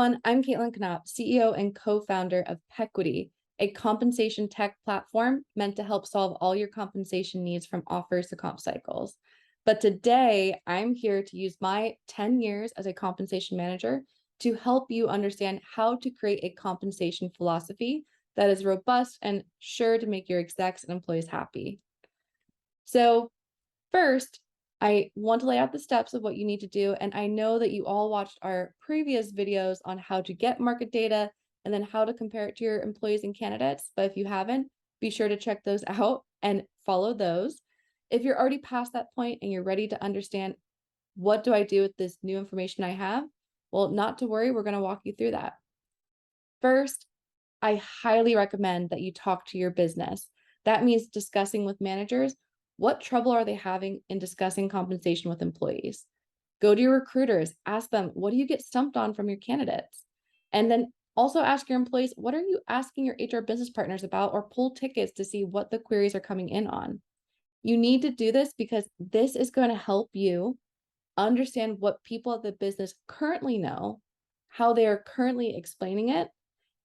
everyone. I'm Caitlin Knopp, CEO and co-founder of Pequity, a compensation tech platform meant to help solve all your compensation needs from offers to comp cycles. But today, I'm here to use my 10 years as a compensation manager to help you understand how to create a compensation philosophy that is robust and sure to make your execs and employees happy. So first, I want to lay out the steps of what you need to do. And I know that you all watched our previous videos on how to get market data and then how to compare it to your employees and candidates. But if you haven't, be sure to check those out and follow those. If you're already past that point and you're ready to understand what do I do with this new information I have, well, not to worry, we're going to walk you through that. First, I highly recommend that you talk to your business. That means discussing with managers. What trouble are they having in discussing compensation with employees? Go to your recruiters, ask them, what do you get stumped on from your candidates? And then also ask your employees, what are you asking your HR business partners about, or pull tickets to see what the queries are coming in on. You need to do this because this is going to help you understand what people at the business currently know, how they are currently explaining it,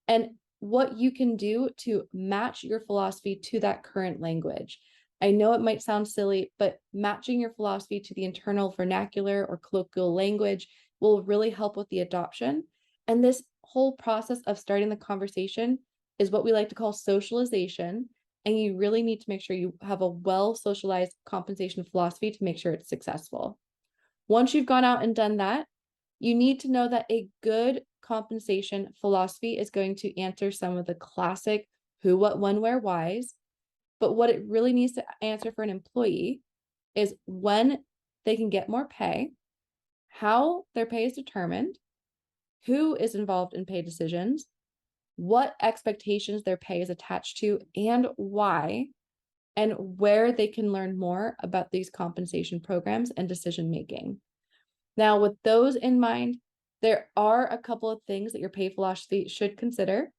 and what you can do to match your philosophy to that current language. I know it might sound silly, but matching your philosophy to the internal vernacular or colloquial language will really help with the adoption. And this whole process of starting the conversation is what we like to call socialization. And you really need to make sure you have a well-socialized compensation philosophy to make sure it's successful. Once you've gone out and done that, you need to know that a good compensation philosophy is going to answer some of the classic who, what, when, where, whys. But what it really needs to answer for an employee is when they can get more pay, how their pay is determined, who is involved in pay decisions, what expectations their pay is attached to, and why, and where they can learn more about these compensation programs and decision making. Now, with those in mind, there are a couple of things that your pay philosophy should consider.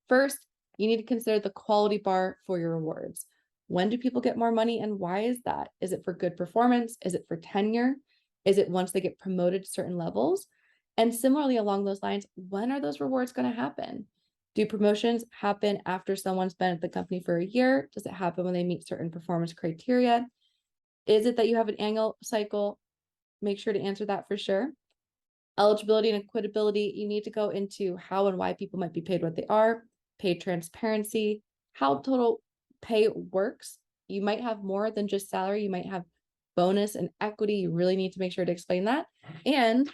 First, you need to consider the quality bar for your rewards. When do people get more money and why is that? Is it for good performance? Is it for tenure? Is it once they get promoted to certain levels? And similarly, along those lines, when are those rewards going to happen? Do promotions happen after someone's been at the company for a year? Does it happen when they meet certain performance criteria? Is it that you have an annual cycle? Make sure to answer that for sure. Eligibility and equitability, you need to go into how and why people might be paid what they are, pay transparency, how total pay works. You might have more than just salary. You might have bonus and equity. You really need to make sure to explain that. And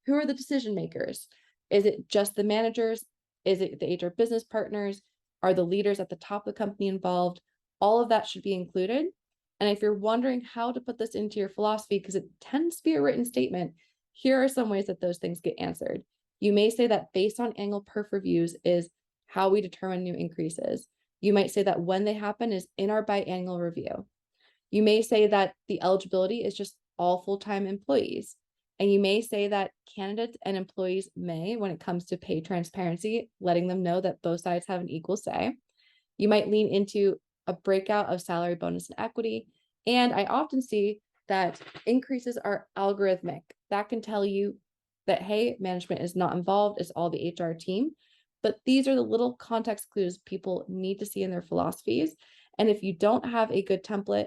who are the decision makers? Is it just the managers? Is it the HR business partners? Are the leaders at the top of the company involved? All of that should be included. And if you're wondering how to put this into your philosophy, because it tends to be a written statement, here are some ways that those things get answered. You may say that based on annual perf reviews is how we determine new increases. You might say that when they happen is in our biannual review. You may say that the eligibility is just all full-time employees. And you may say that candidates and employees may, when it comes to pay transparency, letting them know that both sides have an equal say. You might lean into a breakout of salary, bonus, and equity. And I often see that increases are algorithmic. That can tell you that, hey, management is not involved, it's all the HR team. But these are the little context clues people need to see in their philosophies. And if you don't have a good template,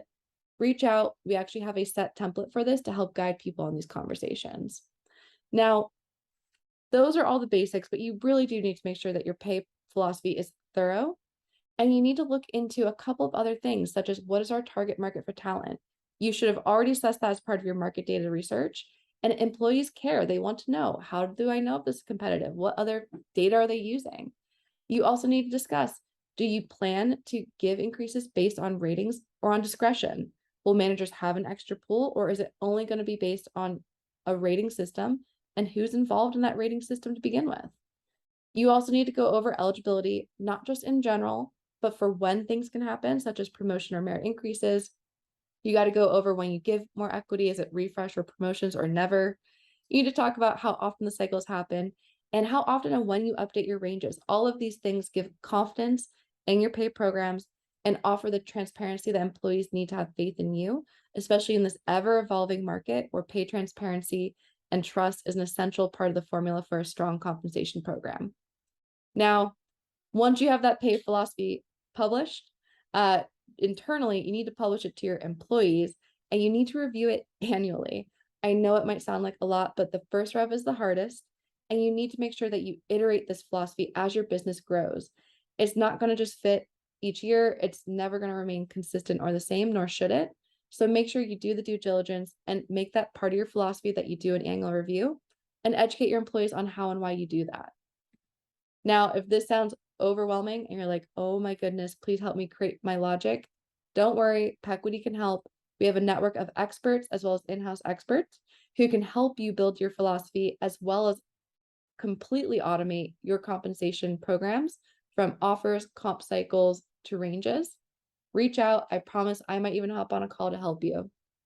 reach out. We actually have a set template for this to help guide people in these conversations. Now, those are all the basics, but you really do need to make sure that your pay philosophy is thorough. And you need to look into a couple of other things, such as what is our target market for talent? You should have already assessed that as part of your market data research. And employees care. They want to know, how do I know if this is competitive? What other data are they using? You also need to discuss, do you plan to give increases based on ratings or on discretion? Will managers have an extra pool, or is it only going to be based on a rating system and who's involved in that rating system to begin with? You also need to go over eligibility, not just in general, but for when things can happen, such as promotion or merit increases. You got to go over when you give more equity, is it refresh or promotions or never? You need to talk about how often the cycles happen and how often and when you update your ranges. All of these things give confidence in your pay programs and offer the transparency that employees need to have faith in you, especially in this ever-evolving market where pay transparency and trust is an essential part of the formula for a strong compensation program. Now, once you have that pay philosophy published, internally, you need to publish it to your employees and you need to review it annually. I know it might sound like a lot, but the first rev is the hardest. And you need to make sure that you iterate this philosophy as your business grows. It's not going to just fit each year. It's never going to remain consistent or the same, nor should it. So make sure you do the due diligence and make that part of your philosophy that you do an annual review and educate your employees on how and why you do that. Now, if this sounds overwhelming and you're like, oh my goodness, please help me create my logic, don't worry, Pequity can help. We have a network of experts as well as in-house experts who can help you build your philosophy as well as completely automate your compensation programs from offers, comp cycles to ranges. Reach out. I promise I might even hop on a call to help you.